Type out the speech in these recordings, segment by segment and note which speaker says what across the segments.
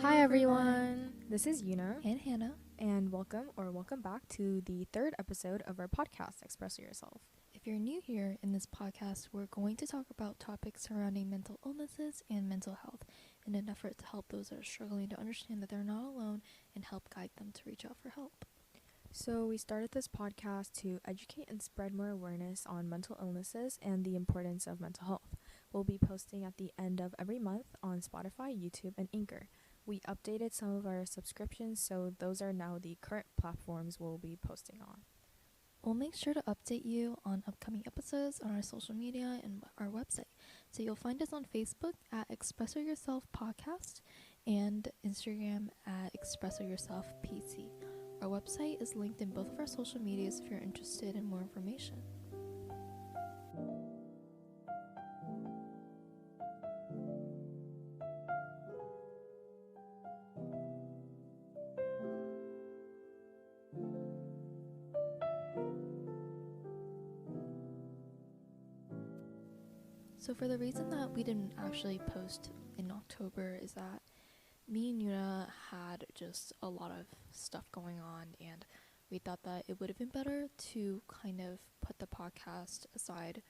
Speaker 1: Hi everyone. This is Yuna
Speaker 2: and Hannah.
Speaker 1: and welcome back to the third episode of our podcast Express Yourself.
Speaker 2: If you're new here in this podcast, we're going to talk about topics surrounding mental illnesses and mental health in an effort to help those that are struggling to understand that they're not alone and help guide them to reach out for help.
Speaker 1: So we started this podcast to educate and spread more awareness on mental illnesses and the importance of mental health. We'll be posting at the end of every month on Spotify, YouTube, and Anchor. We updated some of our subscriptions, so those are now the current platforms we'll be posting on.
Speaker 2: We'll make sure to update you on upcoming episodes on our social media and our website. So you'll find us on Facebook at Express Yourself Podcast and Instagram at Express Yourself PC. Our website is linked in both of our social medias if you're interested in more information. So for the reason that we didn't actually post in October is that me and Yuna had just a lot of stuff going on, and we thought that it would have been better to kind of put the podcast aside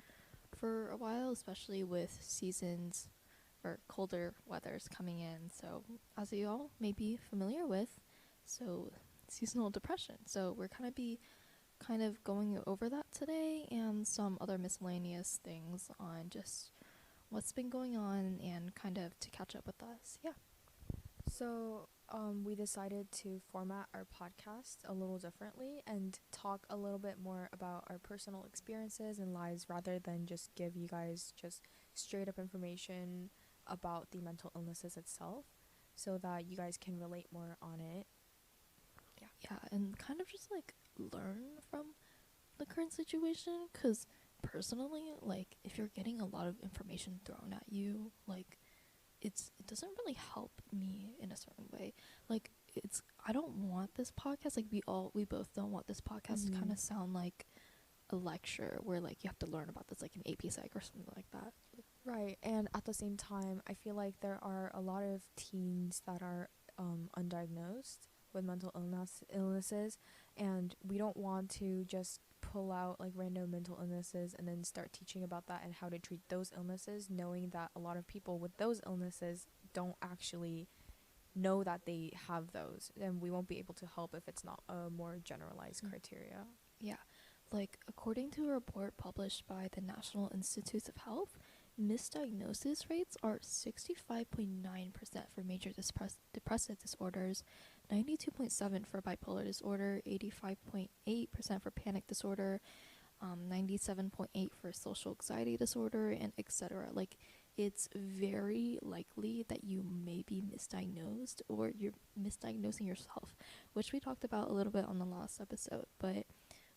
Speaker 2: for a while, especially with seasons or colder weathers coming in. So as you all may be familiar with, so seasonal depression. So we're kind of going over that today and some other miscellaneous things on just what's been going on and kind of to catch up with us. Yeah.
Speaker 1: So we decided to format our podcast a little differently and talk a little bit more about our personal experiences and lives rather than just give you guys just straight up information about the mental illnesses itself so that you guys can relate more on it.
Speaker 2: Yeah, and kind of just like learn from the current situation, because personally, like, if you're getting a lot of information thrown at you, like, it doesn't really help me in a certain way. Like, I don't want this podcast, like, we both don't want this podcast to kind of sound like a lecture where, like, you have to learn about this like an AP Psych or something like that.
Speaker 1: Right, and at the same time, I feel like there are a lot of teens that are undiagnosed with mental illnesses, and we don't want to just pull out like random mental illnesses and then start teaching about that and how to treat those illnesses, knowing that a lot of people with those illnesses don't actually know that they have those, and we won't be able to help if it's not a more generalized criteria.
Speaker 2: Yeah, like, according to a report published by the National Institutes of Health, misdiagnosis rates are 65.9% for major depressive disorders, 92.7% for bipolar disorder, 85.8% for panic disorder, 97.8% for social anxiety disorder, and etc. Like, it's very likely that you may be misdiagnosed or you're misdiagnosing yourself, which we talked about a little bit on the last episode. But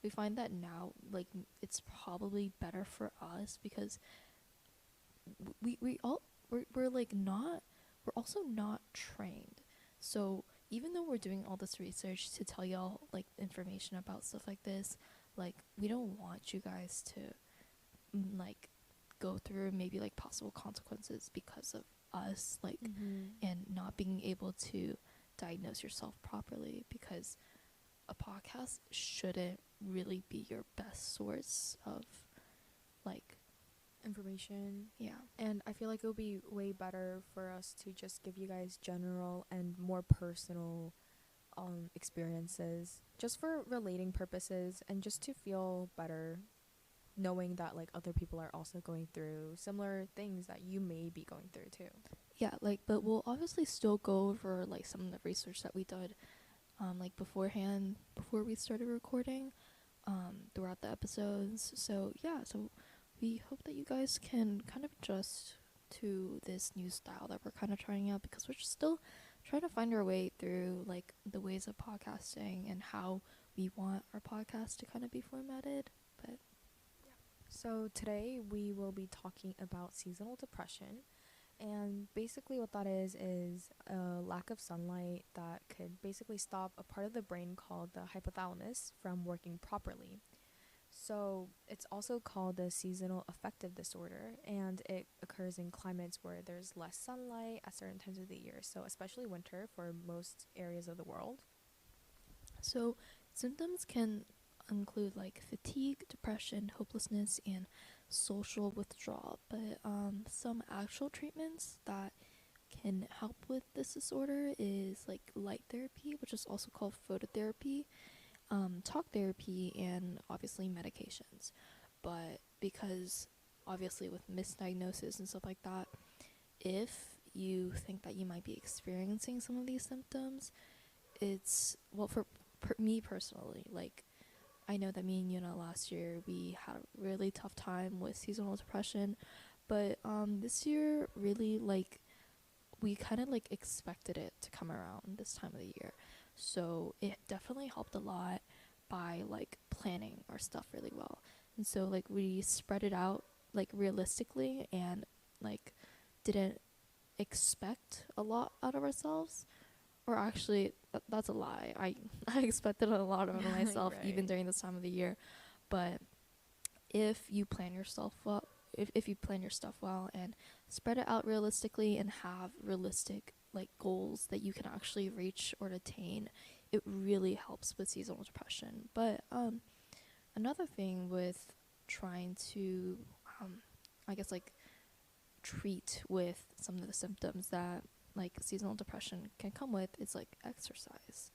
Speaker 2: we find that now, like, it's probably better for us because we're like not, we're also not trained. So even though we're doing all this research to tell y'all like information about stuff like this, like, we don't want you guys to like go through maybe like possible consequences because of us, like, and not being able to diagnose yourself properly, because a podcast shouldn't really be your best source of like
Speaker 1: Information.
Speaker 2: yeah.
Speaker 1: And I feel like it would be way better for us to just give you guys general and more personal experiences just for relating purposes and just to feel better knowing that like other people are also going through similar things that you may be going through too.
Speaker 2: Yeah, like, but we'll obviously still go over like some of the research that we did like beforehand, before we started recording, throughout the episodes. So yeah, so we hope that you guys can kind of adjust to this new style that we're kind of trying out, because we're just still trying to find our way through like the ways of podcasting and how we want our podcast to kind of be formatted. But
Speaker 1: So today we will be talking about seasonal depression, and basically what that is a lack of sunlight that could basically stop a part of the brain called the hypothalamus from working properly. So it's also called a seasonal affective disorder, and it occurs in climates where there's less sunlight at certain times of the year. So especially winter for most areas of the world.
Speaker 2: So, symptoms can include like fatigue, depression, hopelessness, and social withdrawal. But some actual treatments that can help with this disorder is like light therapy, which is also called phototherapy, talk therapy, and obviously medications. But because obviously with misdiagnosis and stuff like that, if you think that you might be experiencing some of these symptoms, it's well for me personally, like I know that me and Yuna last year we had a really tough time with seasonal depression, but this year really like we kind of like expected it to come around this time of the year. So it definitely helped a lot by like planning our stuff really well. And so like we spread it out like realistically and like didn't expect a lot out of ourselves. Or actually, that's a lie. I expected a lot of myself even
Speaker 1: Right.
Speaker 2: during this time of the year. But if you plan yourself well, if you plan your stuff well and spread it out realistically and have realistic like goals that you can actually reach or attain, it really helps with seasonal depression. But another thing with trying to I guess like treat with some of the symptoms that like seasonal depression can come with is like exercise.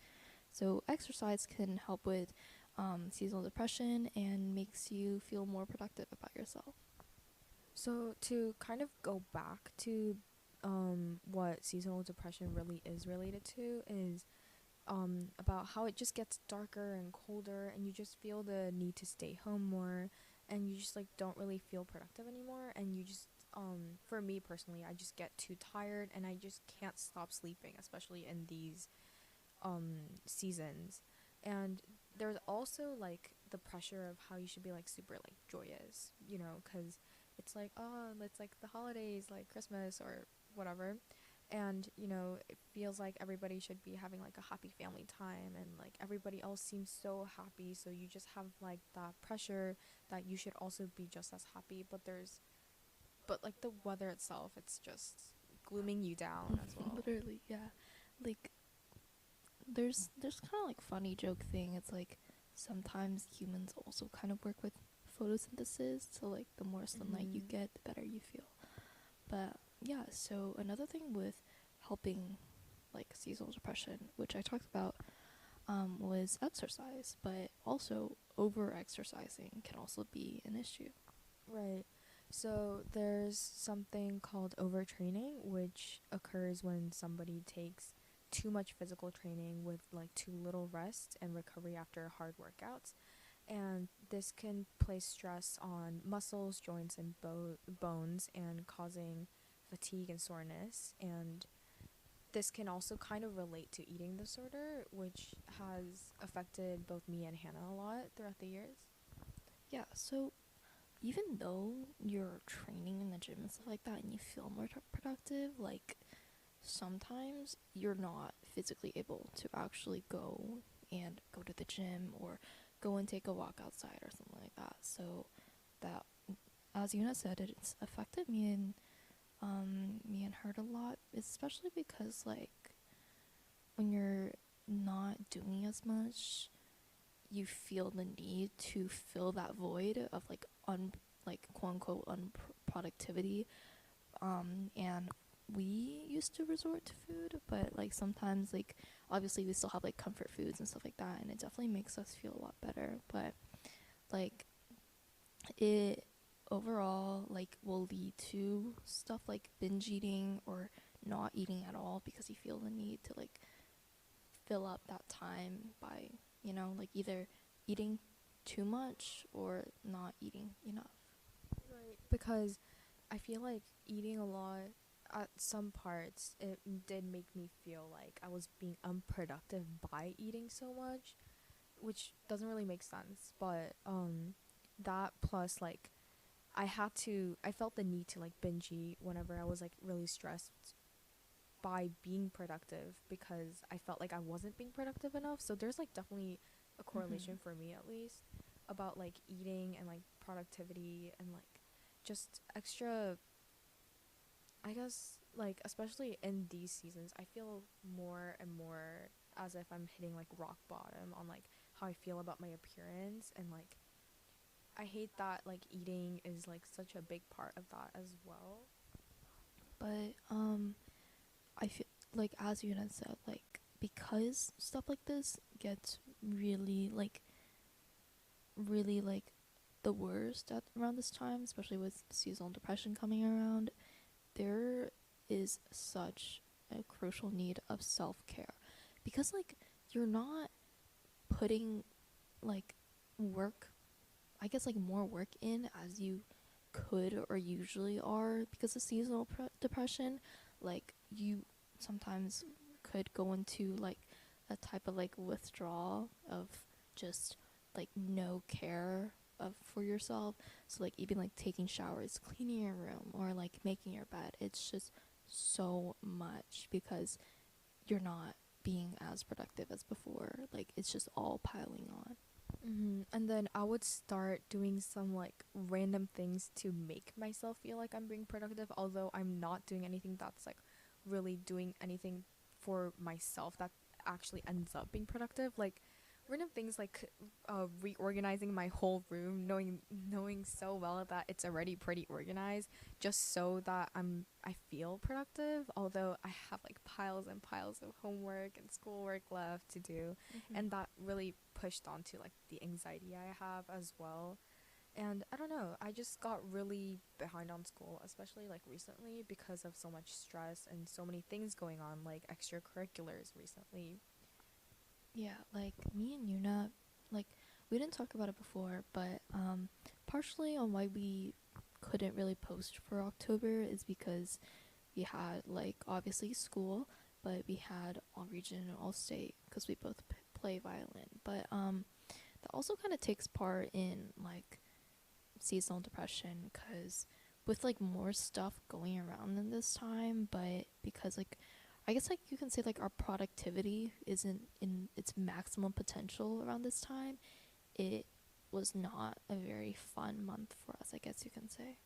Speaker 2: So exercise can help with seasonal depression and makes you feel more productive about yourself.
Speaker 1: So to kind of go back to what seasonal depression really is related to is about how it just gets darker and colder, and you just feel the need to stay home more, and you just like don't really feel productive anymore, and you just for me personally, I just get too tired and I just can't stop sleeping, especially in these seasons. And there's also like the pressure of how you should be like super like joyous, you know, because it's like, oh, it's like the holidays, like Christmas or whatever. And you know, it feels like everybody should be having like a happy family time, and like everybody else seems so happy, so you just have like that pressure that you should also be just as happy. But like the weather itself, it's just glooming you down as well.
Speaker 2: Literally, yeah. Like there's kind of like funny joke thing. It's like sometimes humans also kind of work with photosynthesis, so like the more sunlight you
Speaker 1: Mm-hmm.
Speaker 2: get, the better you feel. But yeah, so another thing with helping like seasonal depression, which I talked about, was exercise, but also over exercising can also be an issue.
Speaker 1: Right. So there's something called overtraining, which occurs when somebody takes too much physical training with like too little rest and recovery after hard workouts. And this can place stress on muscles, joints, and bones, and causing fatigue and soreness. And this can also kind of relate to eating disorder, which has affected both me and Hannah a lot throughout the years.
Speaker 2: Yeah, so even though you're training in the gym and stuff like that and you feel more productive, like sometimes you're not physically able to actually go to the gym or go and take a walk outside or something like that. So that, as Yuna said, it's affected me and hurt a lot, especially because like when you're not doing as much, you feel the need to fill that void of like quote unquote unproductivity. And we used to resort to food, but like sometimes like obviously we still have like comfort foods and stuff like that, and it definitely makes us feel a lot better. But like it overall like will lead to stuff like binge eating or not eating at all because you feel the need to like fill up that time by, like either eating too much or not eating enough.
Speaker 1: Right. Because I feel like eating a lot at some parts it did make me feel like I was being unproductive by eating so much, which doesn't really make sense. But that plus like I felt the need to like binge eat whenever I was like really stressed by being productive because I felt like I wasn't being productive enough. So there's like definitely a
Speaker 2: Mm-hmm.
Speaker 1: correlation for me at least. about like eating and like productivity and like just extra, I guess, like especially in these seasons, I feel more and more as if I'm hitting like rock bottom on like how I feel about my appearance. And like I hate that like eating is like such a big part of that as well.
Speaker 2: But I feel like, as Yuna said, like because stuff like this gets really like the worst at around this time, especially with seasonal depression coming around, there is such a crucial need of self-care, because like you're not putting like work, I guess, like more work in as you could or usually are because of seasonal depression. Like you sometimes could go into like a type of like withdrawal of just like no care of for yourself. So like even like taking showers, cleaning your room, or like making your bed, it's just so much because you're not being as productive as before. Like it's just all piling on.
Speaker 1: And then I would start doing some like random things to make myself feel like I'm being productive, although I'm not doing anything that's like really doing anything for myself that actually ends up being productive. Like random things like reorganizing my whole room, knowing so well that it's already pretty organized, just so that I feel productive. Although I have like piles and piles of homework and schoolwork left to do,
Speaker 2: Mm-hmm.
Speaker 1: and that really pushed onto like the anxiety I have as well. And I don't know, I just got really behind on school, especially like recently because of so much stress and so many things going on, like extracurriculars recently.
Speaker 2: Yeah, like me and Yuna, like we didn't talk about it before, but partially on why we couldn't really post for October is because we had like obviously school, but we had all region and all state because we both play violin. But that also kind of takes part in like seasonal depression because with like more stuff going around in this time, but because like I guess like you can say like our productivity isn't in its maximum potential around this time, it was not a very fun month for us, I guess you can say.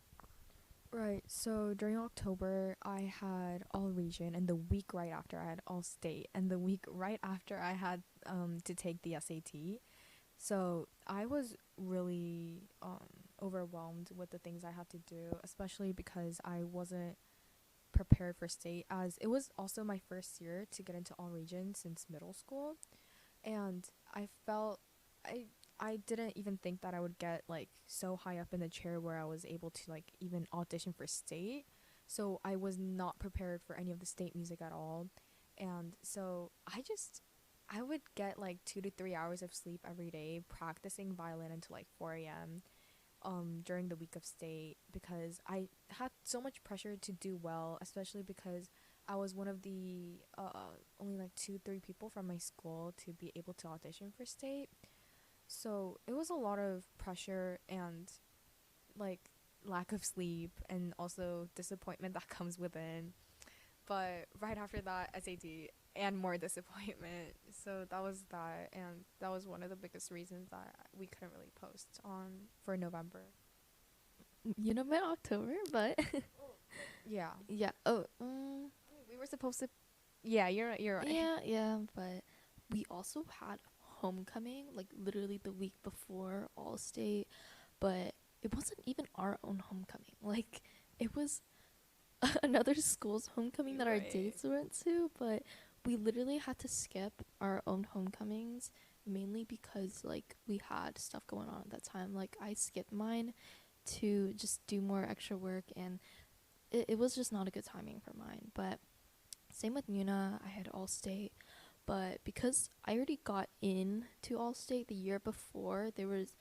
Speaker 1: Right. So during October, I had all region, and the week right after, I had all state, and the week right after, I had to take the SAT. So I was really overwhelmed with the things I had to do, especially because I wasn't prepared for state, as it was also my first year to get into all region since middle school. And I felt I I didn't even think that I would get like so high up in the chair where I was able to like even audition for state. So I was not prepared for any of the state music at all. And so I would get like 2 to 3 hours of sleep every day practicing violin until like 4 a.m. During the week of state, because I had so much pressure to do well, especially because I was one of the only like 2 3 people from my school to be able to audition for state. So it was a lot of pressure and like lack of sleep and also disappointment that comes within. But right after that, SAT and more disappointment. So that was that, and that was one of the biggest reasons that we couldn't really post on for November.
Speaker 2: You know, mid October, but
Speaker 1: Yeah.
Speaker 2: yeah. Oh,
Speaker 1: We were supposed to. Yeah, you're right.
Speaker 2: yeah, yeah. But we also had homecoming, like literally the week before All State, but it wasn't even our own homecoming. Like it was another school's homecoming that our
Speaker 1: Right.
Speaker 2: dates went to, but we literally had to skip our own homecomings mainly because like we had stuff going on at that time. Like I skipped mine to just do more extra work, and it was just not a good timing for mine. But same with Yuna, I had all state, but because I already got in to all state the year before, there was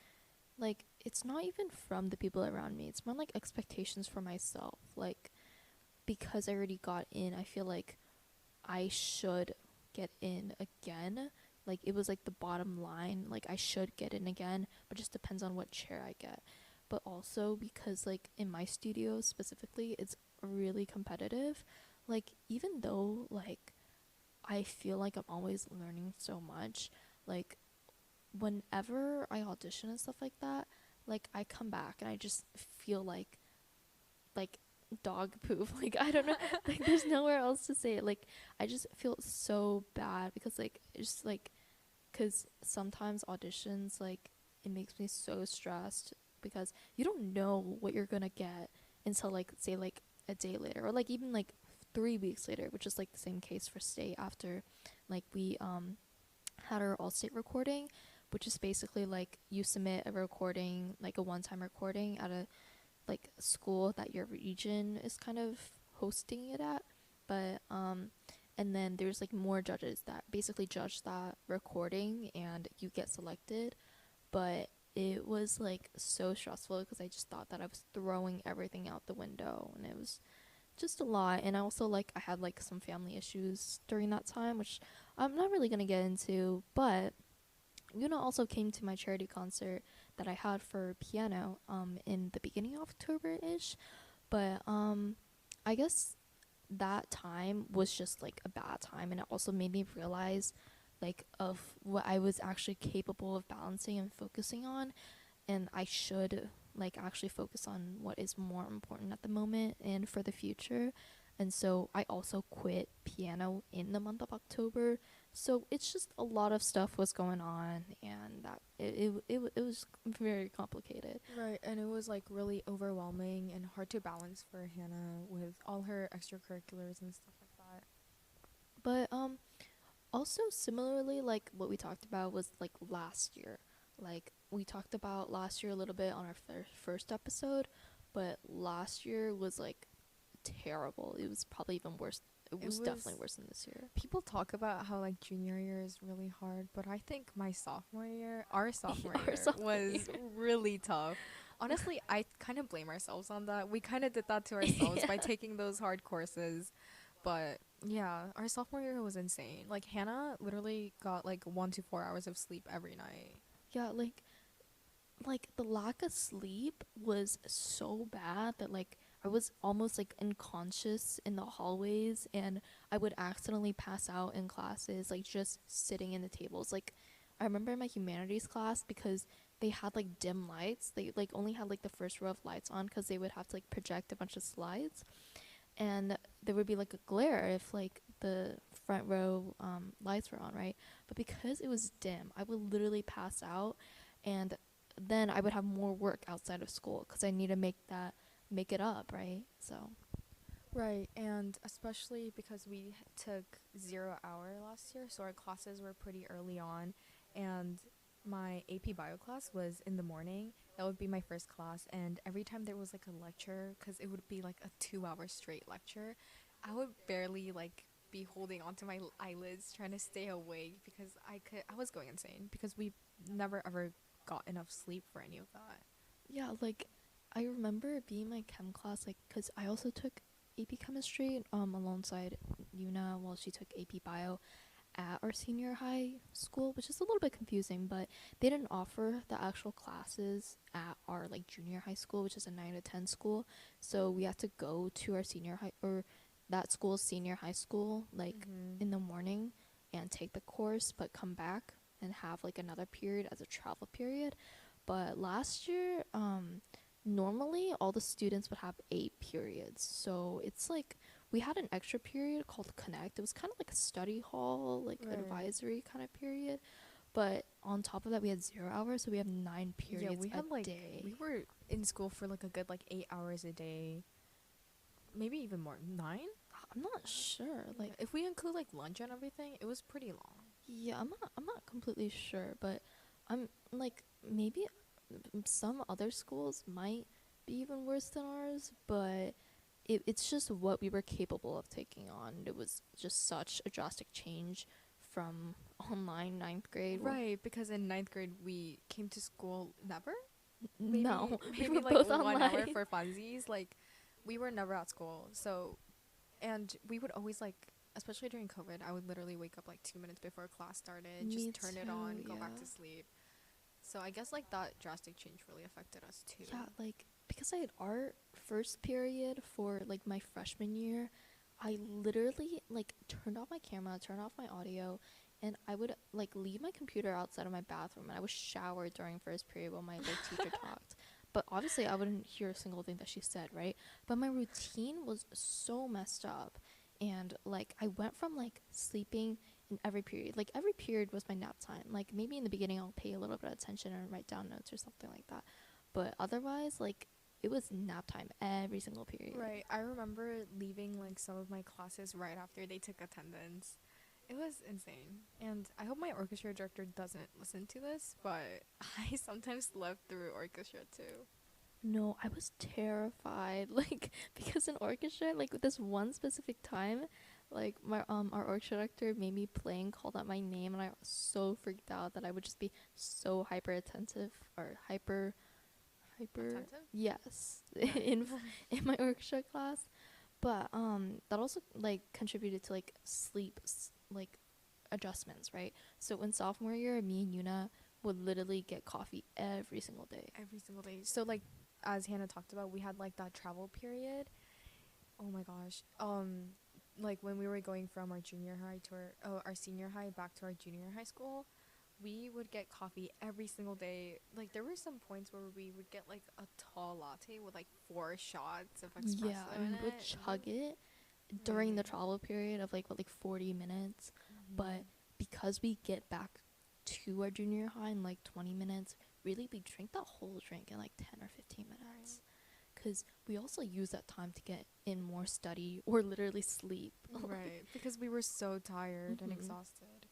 Speaker 2: like it's not even from the people around me, it's more like expectations for myself. Like because I already got in, I feel like I should get in again. Like it was like the bottom line. Like I should get in again, but just depends on what chair I get. But also because like in my studio specifically, it's really competitive. Like even though like I feel like I'm always learning so much, like whenever I audition and stuff like that, like I come back and I just feel like dog poop. Like I don't know, like there's nowhere else to say it. Like I just feel so bad because like it's just like because sometimes auditions like it makes me so stressed because you don't know what you're gonna get until like say like a day later or like even like 3 weeks later, which is like the same case for state after like we had our all state recording, which is basically like you submit a recording, like a one time recording at a like school that your region is kind of hosting it at. But and then there's like more judges that basically judge that recording and you get selected. But it was like so stressful because I just thought that I was throwing everything out the window and it was just a lot. And I also like I had like some family issues during that time, which I'm not really gonna get into, but Yuna also came to my charity concert that I had for piano in the beginning of October ish. But I guess that time was just like a bad time and it also made me realize like of what I was actually capable of balancing and focusing on, and I should like actually focus on what is more important at the moment and for the future. And so I also quit piano in the month of October. So it's just a lot of stuff was going on and that it was very complicated.
Speaker 1: Right, and it was like really overwhelming and hard to balance for Hannah with all her extracurriculars and stuff like that.
Speaker 2: But also similarly like what we talked about was like last year. Like we talked about last year a little bit on our first episode, but last year was like terrible. It was probably even worse. It
Speaker 1: It
Speaker 2: was definitely
Speaker 1: was
Speaker 2: worse than this year.
Speaker 1: People talk about how like junior year is really hard, but I think my sophomore year, our sophomore
Speaker 2: Our
Speaker 1: year,
Speaker 2: sophomore year.
Speaker 1: was really tough. Honestly, I kind of blame ourselves on that. We kind of did that to ourselves by
Speaker 2: Yeah.
Speaker 1: taking those hard courses. But yeah, our sophomore year was insane. Like Hannah literally got like 1 to 4 hours of sleep every night.
Speaker 2: Yeah, like the lack of sleep was so bad that like I was almost like unconscious in the hallways and I would accidentally pass out in classes like just sitting in the tables. Like I remember in my humanities class because they had like dim lights. They like only had like the first row of lights on cuz they would have to like project a bunch of slides and there would be like a glare if like the front row lights were on, right? But because it was dim, I would literally pass out and then I would have more work outside of school because I need to make it up, right? So
Speaker 1: Right, and especially because we took 0 hour last year, so our classes were pretty early on, and my AP bio class was in the morning. That would be my first class, and every time there was like a lecture, because it would be like a 2 hour straight lecture, I would barely like be holding onto my eyelids trying to stay awake because I was going insane because we never ever got enough sleep for any of that.
Speaker 2: yeah, like I remember being my chem class, like because I also took AP chemistry alongside Yuna while she took AP bio at our senior high school, which is a little bit confusing, but they didn't offer the actual classes at our like junior high school, which is a 9 to 10 school. So we had to go to our senior high or that school's senior high school like
Speaker 1: Mm-hmm.
Speaker 2: in the morning and take the course, but come back and have like another period as a travel period. But last year, normally all the students would have 8 periods. So it's like we had an extra period called Connect. It was kind of like a study hall, like
Speaker 1: Right.
Speaker 2: advisory kind of period. But on top of that, we had 0 hours, so we have 9 periods
Speaker 1: Yeah, we
Speaker 2: a
Speaker 1: had like we
Speaker 2: day.
Speaker 1: were in school for like a good like 8 hours a day, maybe even more. 9?
Speaker 2: I'm not sure.
Speaker 1: Yeah,
Speaker 2: Like,
Speaker 1: if we include like lunch and everything, it was pretty long.
Speaker 2: yeah, I'm not completely sure, but I'm like maybe some other schools might be even worse than ours, but it's just what we were capable of taking on. It was just such a drastic change from online ninth grade.
Speaker 1: Right, because in ninth grade we came to school never. Maybe
Speaker 2: No, we
Speaker 1: maybe
Speaker 2: were
Speaker 1: like
Speaker 2: both
Speaker 1: 1 hour
Speaker 2: online.
Speaker 1: for funsies. Like we were never at school, so and we would always like. Especially during COVID, I would literally wake up like 2 minutes before class started, just
Speaker 2: Me
Speaker 1: turn it on,
Speaker 2: too,
Speaker 1: go back
Speaker 2: yeah.
Speaker 1: to sleep. So I guess like that drastic change really affected us too.
Speaker 2: Yeah, like because I had art first period for like my freshman year, I literally like turned off my camera, turned off my audio, and I would like leave my computer outside of my bathroom, and I would shower during first period while my like teacher talked. But obviously, I wouldn't hear a single thing that she said, right? But my routine was so messed up, and like I went from like sleeping in every period. Like every period was my nap time. Like maybe in the beginning I'll pay a little bit of attention and write down notes or something like that. But otherwise, like it was nap time every single period.
Speaker 1: Right. I remember leaving like some of my classes right after they took attendance. It was insane. And I hope my orchestra director doesn't listen to this, but I sometimes slept through orchestra too.
Speaker 2: No, I was terrified. Like because in orchestra, like with this one specific time, like my our orchestra director made me play and called out my name, and I was so freaked out that I would just be so hyper attentive or hyper
Speaker 1: Attentive?
Speaker 2: yes
Speaker 1: Right.
Speaker 2: in my orchestra class. But that also like contributed to like like adjustments, right? So in sophomore year, me and Yuna would literally get coffee every single day.
Speaker 1: Every single day. So like as Hannah talked about, we had like that travel period. Oh my gosh. Like when we were going from our junior high to our senior high back to our junior high school, we would get coffee every single day. Like there were some points where we would get like a tall latte with like 4 shots of
Speaker 2: Yeah,
Speaker 1: espresso
Speaker 2: and
Speaker 1: in
Speaker 2: we would
Speaker 1: it.
Speaker 2: chug it during the
Speaker 1: Right.
Speaker 2: travel period of like what, like 40 minutes. But
Speaker 1: Mhm.
Speaker 2: because we get back to our junior high in like 20 minutes, really we drink that whole drink in like 10 or 15 minutes.
Speaker 1: Right.
Speaker 2: Because we also use that time to get in more study or literally sleep.
Speaker 1: Right. Because we were so tired and
Speaker 2: hmm
Speaker 1: exhausted.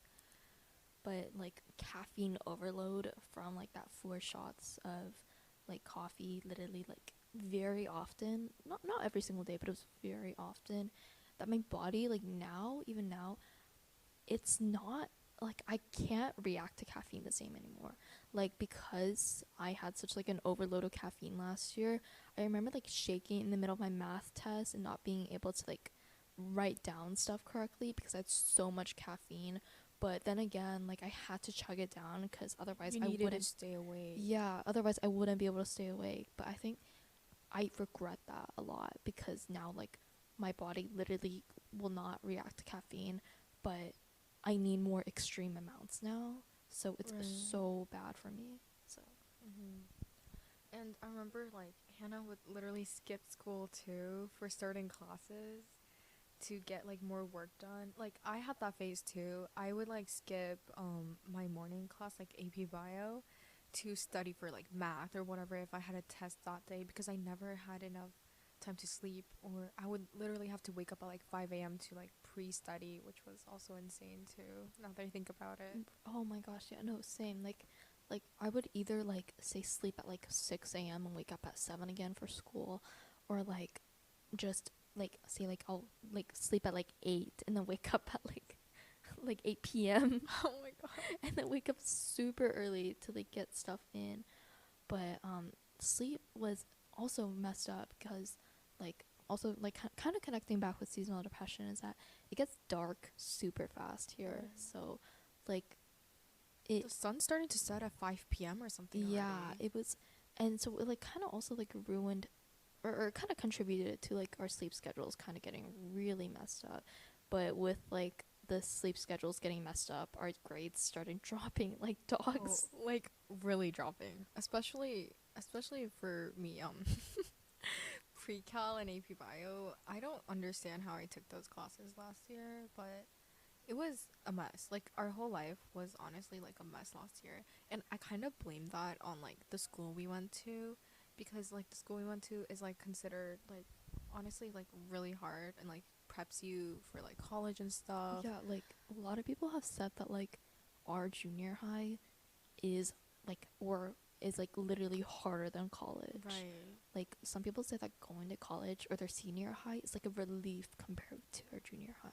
Speaker 2: But like caffeine overload from like that 4 shots of like coffee, literally like very often, not every single day, but it was very often that my body like now, even now, it's not like I can't react to caffeine the same anymore. Like because I had such like an overload of caffeine last year, I remember like shaking in the middle of my math test and not being able to like write down stuff correctly because I had so much caffeine. But then again, like I had to chug it down because otherwise
Speaker 1: You
Speaker 2: I
Speaker 1: needed to
Speaker 2: wouldn't.
Speaker 1: stay awake.
Speaker 2: Yeah, otherwise I wouldn't be able to stay awake. But I think I regret that a lot because now like my body literally will not react to caffeine, but I need more extreme amounts now. So it's
Speaker 1: Right.
Speaker 2: so bad for me. So
Speaker 1: And I remember like Hannah would literally skip school too for starting classes to get like more work done. Like I had that phase too. I would like skip my morning class like AP Bio to study for like math or whatever if I had a test that day because I never had enough time to sleep, or I would literally have to wake up at like 5 a.m. to like pre-study, which was also insane too now that I think about it.
Speaker 2: oh my gosh, yeah, no, same. Like I would either like say sleep at like 6 a.m. and wake up at 7 again for school, or like just like say like I'll like sleep at like 8 and then wake up at like 8 p.m.
Speaker 1: Oh my god.
Speaker 2: and then wake up super early to like get stuff in. But sleep was also messed up because like also like kind of connecting back with seasonal depression is that it gets dark super fast here. So like it
Speaker 1: The sun's starting to set at 5 p.m. or something
Speaker 2: yeah,
Speaker 1: already.
Speaker 2: it was, and so it like kind of also like ruined or kind of contributed to like our sleep schedules kind of getting really messed up. But with like the sleep schedules getting messed up, our grades started dropping like
Speaker 1: Oh,
Speaker 2: dogs.
Speaker 1: like really dropping. Especially for me, pre-cal and AP Bio. I don't understand how I took those classes last year, but it was a mess. Like our whole life was honestly like a mess last year. And I kind of blame that on like the school we went to because like the school we went to is like considered like honestly like really hard and like preps you for like college and stuff.
Speaker 2: Yeah, like a lot of people have said that like our junior high is like or is like literally harder than college.
Speaker 1: Right.
Speaker 2: Like some people say that going to college or their senior high is like a relief compared to our junior high.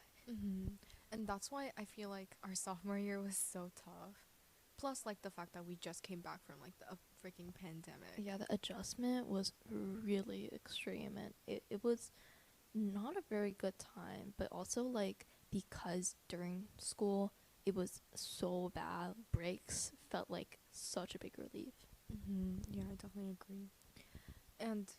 Speaker 1: And that's why I feel like our sophomore year was so tough. Plus, like the fact that we just came back from like the freaking pandemic.
Speaker 2: Yeah, the adjustment was really extreme, and it was not a very good time, but also like because during school it was so bad, breaks felt like such a big relief.
Speaker 1: Yeah, I definitely agree. And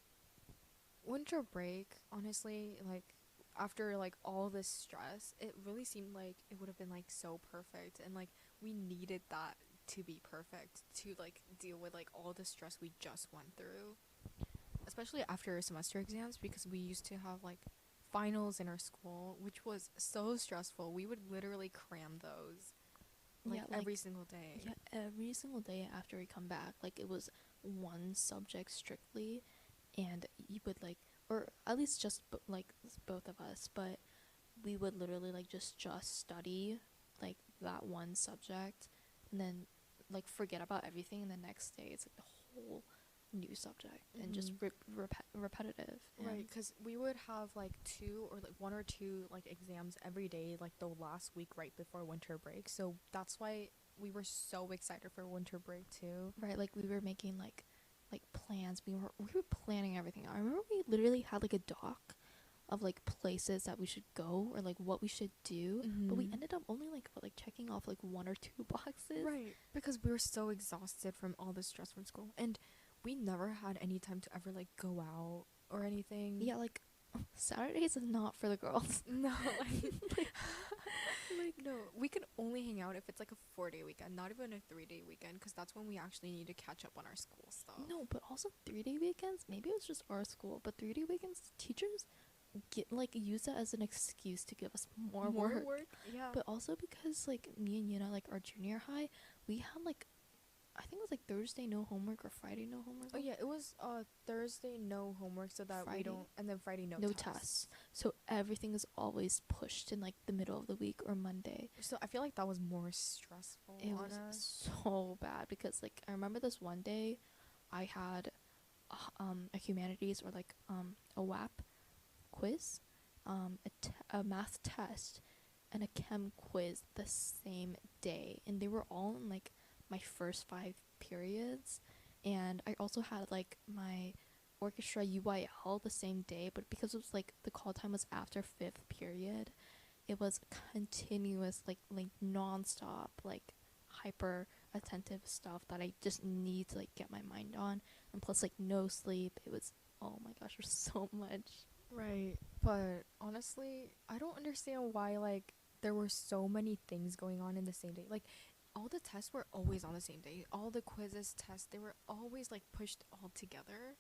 Speaker 1: winter break, honestly, like after like all this stress, it really seemed like it would have been like so perfect, and like we needed that to be perfect to like deal with like all the stress we just went through, especially after semester exams, because we used to have like finals in our school, which was so stressful. We would literally cram those like
Speaker 2: Yeah,
Speaker 1: every single day.
Speaker 2: yeah, every single day after we come back, like it was one subject strictly, and you would like, or at least just both of us, but we would literally like just study like that one subject, and then like forget about everything, and the next day it's like the whole new subject and just repetitive.
Speaker 1: Right, because we would have like two or like one or two like exams every day, like the last week right before winter break. So that's why we were so excited for winter break too.
Speaker 2: Right, like we were making like plans. We were planning everything. I remember we literally had like a doc of like places that we should go or like what we should do, but we ended up only like checking off like one or two boxes.
Speaker 1: Right, because we were so exhausted from all the stress from school, and we never had any time to ever like go out or anything.
Speaker 2: Yeah, like Saturdays is not for the girls.
Speaker 1: No, like no, we could only hang out if it's like a 4-day weekend, not even a 3-day weekend, because that's when we actually need to catch up on our school stuff.
Speaker 2: No, but also 3-day weekends. Maybe it was just our school, but 3-day weekends, teachers use that as an excuse to give us more work.
Speaker 1: Yeah.
Speaker 2: But also because like me and Yuna, like our junior high, we had like, I think it was like Thursday no homework or Friday no homework.
Speaker 1: Oh yeah, it was Thursday no homework, so that
Speaker 2: Friday,
Speaker 1: we don't, and then Friday no
Speaker 2: tests. So everything is always pushed in like the middle of the week or Monday.
Speaker 1: So I feel like that was more stressful.
Speaker 2: It was so bad because like I remember this one day, I had a humanities or like a WAP quiz, a math test, and a chem quiz the same day, and they were all in like my first 5 periods. And I also had like my orchestra UYL the same day, but because it was like the call time was after 5th period, it was continuous like non-stop like hyper attentive stuff that I just need to like get my mind on, and plus like no sleep. It was, oh my gosh, there's so much.
Speaker 1: Right, but honestly, I don't understand why like there were so many things going on in the same day. Like all the tests were always on the same day. All the quizzes, tests, they were always like pushed all together.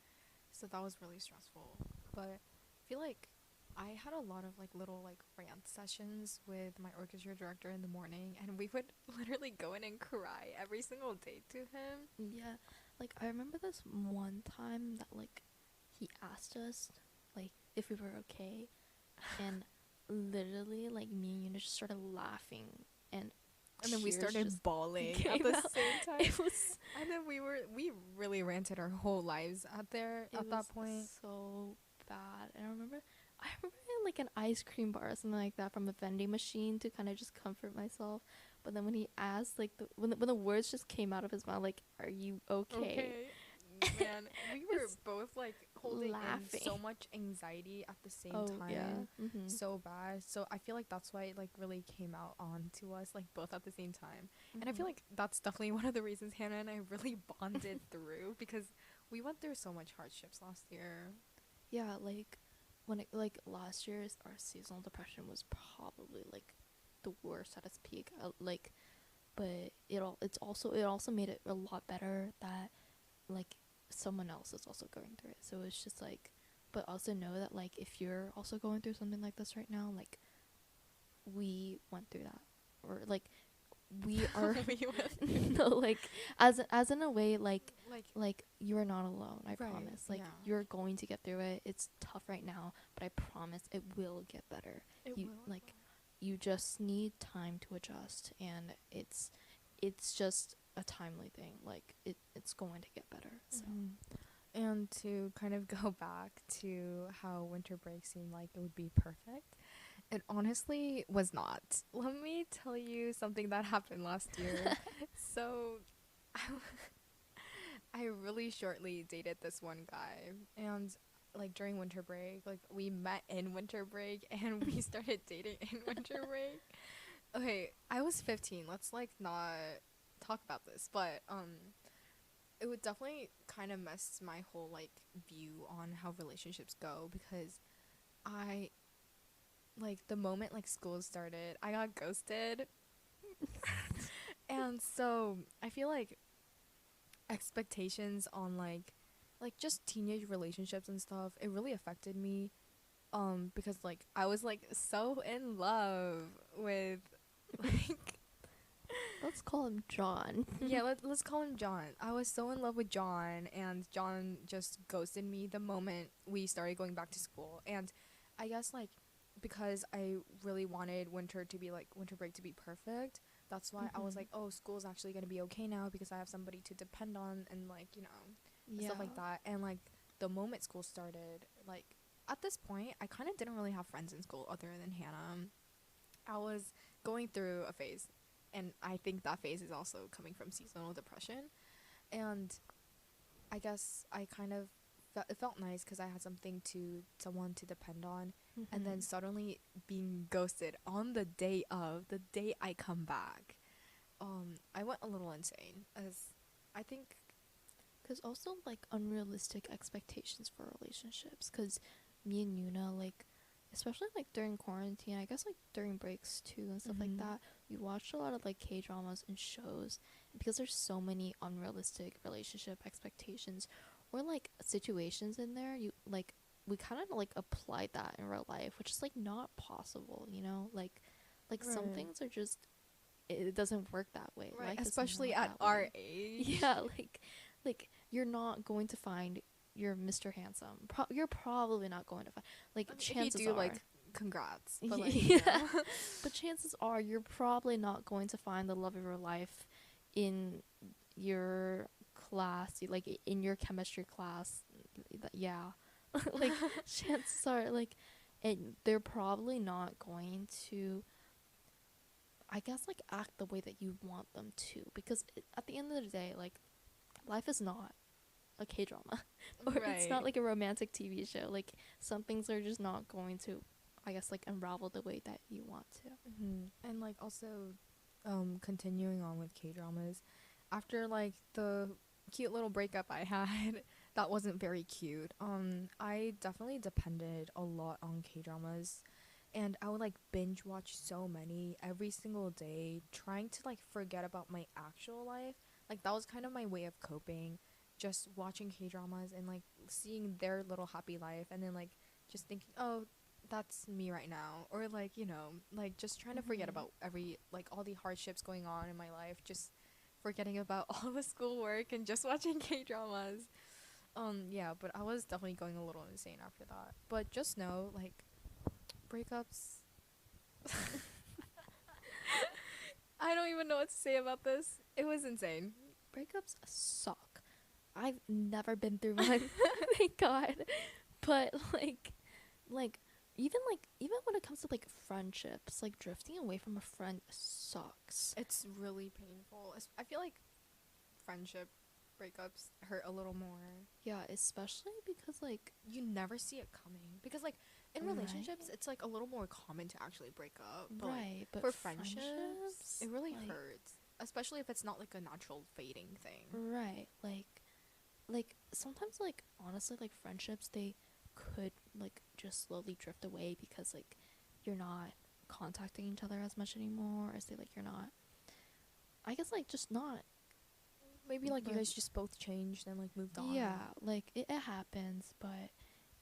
Speaker 1: So that was really stressful. But I feel like I had a lot of like little like rant sessions with my orchestra director in the morning, and we would literally go in and cry every single day to him.
Speaker 2: Yeah, like I remember this one time that like he asked us like if we were okay, and literally like me and Yuna just started laughing, and
Speaker 1: then we started bawling at the same time. It was, and then we really ranted our whole lives out there at that point.
Speaker 2: So bad. And I remember like an ice cream bar or something like that from a vending machine to kind of just comfort myself. But then when he asked, like when the words just came out of his mouth, like, "Are you okay?"
Speaker 1: Man, we were both like holding in so much anxiety at the same time.
Speaker 2: Yeah.
Speaker 1: So bad. So I feel like that's why it like really came out on to us like both at the same time. And I feel like that's definitely one of the reasons Hannah and I really bonded through, because we went through so much hardships last year.
Speaker 2: Yeah, like when it like last year's our seasonal depression was probably like the worst at its peak. But it also made it a lot better that like someone else is also going through it. So it's just like, but also know that like if you're also going through something like this right now, like we went through that, or like we are no, like as in a way like you are not alone. I promise. Like you're going to get through it. It's tough right now, but I promise it will get better. You just need time to adjust, and it's just a timely thing. Like it's going to get better. So
Speaker 1: and to kind of go back to how winter break seemed like it would be perfect, it honestly was not. Let me tell you something that happened last year. So I really shortly dated this one guy, and like during winter break, like we met in winter break and we started dating in winter break. Okay, I was 15. Let's like not talk about this, but it would definitely kind of mess my whole like view on how relationships go, because I like the moment like school started, I got ghosted. And so I feel like expectations on like just teenage relationships and stuff, it really affected me. Because like I was like so in love with like
Speaker 2: Let's call him John.
Speaker 1: yeah, let's call him John. I was so in love with John, and John just ghosted me the moment we started going back to school. And I guess like because I really wanted winter break to be perfect, that's why I was like, oh, school's actually gonna be okay now because I have somebody to depend on and like,
Speaker 2: Yeah.
Speaker 1: stuff like that. And like the moment school started, like at this point, I kind of didn't really have friends in school other than Hannah. I was going through a phase, and I think that phase is also coming from seasonal depression. And I guess I kind of it felt nice because I had someone to depend on, and then suddenly being ghosted on the day I come back, I went a little insane as I think.
Speaker 2: Because also, like, unrealistic expectations for relationships. Because me and Yuna, like, especially, like, during quarantine, I guess, like, during breaks, too, and stuff like that, we watched a lot of, like, K-dramas and shows. And because there's so many unrealistic relationship expectations or, like, situations in there, we kind of, like, applied that in real life, which is, like, not possible, you know? Like, some
Speaker 1: Right.
Speaker 2: things are just, it doesn't work that way.
Speaker 1: Right,
Speaker 2: Life is
Speaker 1: especially
Speaker 2: not
Speaker 1: at
Speaker 2: that
Speaker 1: our
Speaker 2: way.
Speaker 1: age.
Speaker 2: Yeah, like you're not going to find your Mr. Handsome. You're probably not going to find, like,
Speaker 1: I mean, if you
Speaker 2: chances
Speaker 1: do,
Speaker 2: are.
Speaker 1: like, congrats. But like,
Speaker 2: Yeah. But chances are you're probably not going to find the love of your life in your class, like in your chemistry class. Yeah. Like, chances are, like, and they're probably not going to, I guess, like, act the way that you want them to, because at the end of the day, like, life is not a K drama, or it's not
Speaker 1: right.
Speaker 2: like a romantic TV show. Like, some things are just not going to, I guess, like, unravel the way that you want to.
Speaker 1: And like also, continuing on with K dramas, after like the cute little breakup I had, that wasn't very cute. I definitely depended a lot on K dramas, and I would like binge watch so many every single day, trying to like forget about my actual life. Like that was kind of my way of coping, just watching K dramas and like seeing their little happy life, and then like just thinking, oh, that's me right now, or like like just trying to forget about all the hardships going on in my life, just forgetting about all the schoolwork and just watching K dramas. Yeah, but I was definitely going a little insane after that. But just know, like, breakups. I don't even know what to say about this. It was insane.
Speaker 2: Breakups suck. I've never been through one, thank God. But even when it comes to, like, friendships, like, drifting away from a friend sucks.
Speaker 1: It's really painful. I feel like friendship breakups hurt a little more.
Speaker 2: Yeah, especially because, like,
Speaker 1: You never see it coming because like in relationships
Speaker 2: right,
Speaker 1: it's like a little more common to actually break up, but like
Speaker 2: right, but
Speaker 1: for friendships it really
Speaker 2: like,
Speaker 1: hurts, especially if it's not like a natural fading thing.
Speaker 2: right, like sometimes, like, honestly, like, friendships, they could, like, just slowly drift away because, like, you're not contacting each other as much anymore, or say, like, you're not, I guess, like, just not.
Speaker 1: Maybe like you
Speaker 2: But
Speaker 1: guys just both changed and like moved on.
Speaker 2: yeah, like, it happens, but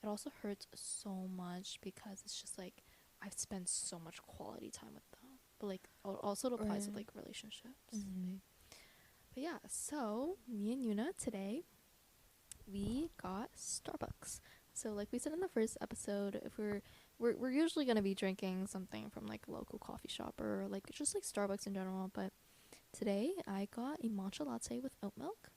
Speaker 2: it also hurts so much because it's just like I've spent so much quality time with them. But, like, also it applies with,
Speaker 1: Right.
Speaker 2: like, relationships. But yeah, so me and Yuna today, we got Starbucks. So, like we said in the first episode, if we're usually gonna be drinking something from, like, a local coffee shop or, like, just, like, Starbucks in general, but today I got a matcha latte with oat milk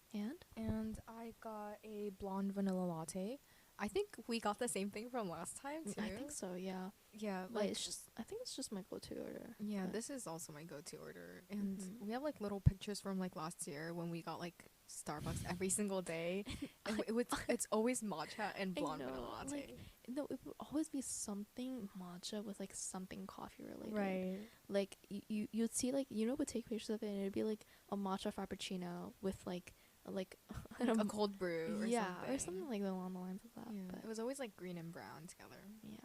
Speaker 1: And I got a blonde vanilla latte. I think we got the same thing from last time too.
Speaker 2: I think so, yeah.
Speaker 1: Yeah,
Speaker 2: But
Speaker 1: like
Speaker 2: I think it's just my go-to order.
Speaker 1: yeah,
Speaker 2: but-
Speaker 1: this is also my go-to order. And we have like little pictures from like last year when we got like Starbucks every single day. And it's always matcha and
Speaker 2: I
Speaker 1: blonde
Speaker 2: know,
Speaker 1: vanilla latte.
Speaker 2: like, no, it would always be something matcha with, like, something coffee related.
Speaker 1: Right.
Speaker 2: Like, you'd see, like, would take pictures of it, and it'd be like a matcha frappuccino with, like I
Speaker 1: Like
Speaker 2: don't
Speaker 1: a cold brew or
Speaker 2: yeah,
Speaker 1: something.
Speaker 2: or something like along the lines of that.
Speaker 1: Yeah,
Speaker 2: But
Speaker 1: it was always like green and brown together.
Speaker 2: yeah.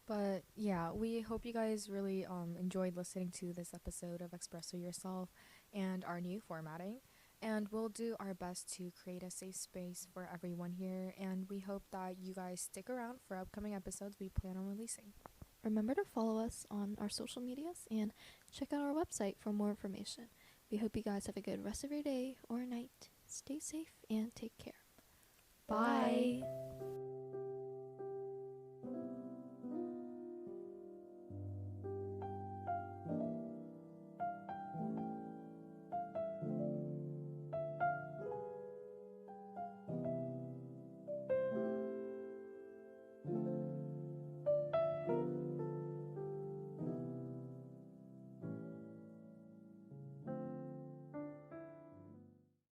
Speaker 1: But yeah, we hope you guys really enjoyed listening to this episode of Expresso Yourself and our new formatting. And we'll do our best to create a safe space for everyone here. And we hope that you guys stick around for upcoming episodes we plan on releasing.
Speaker 2: Remember to follow us on our social medias and check out our website for more information. We hope you guys have a good rest of your day or night. Stay safe and take care.
Speaker 1: Bye.
Speaker 2: Bye.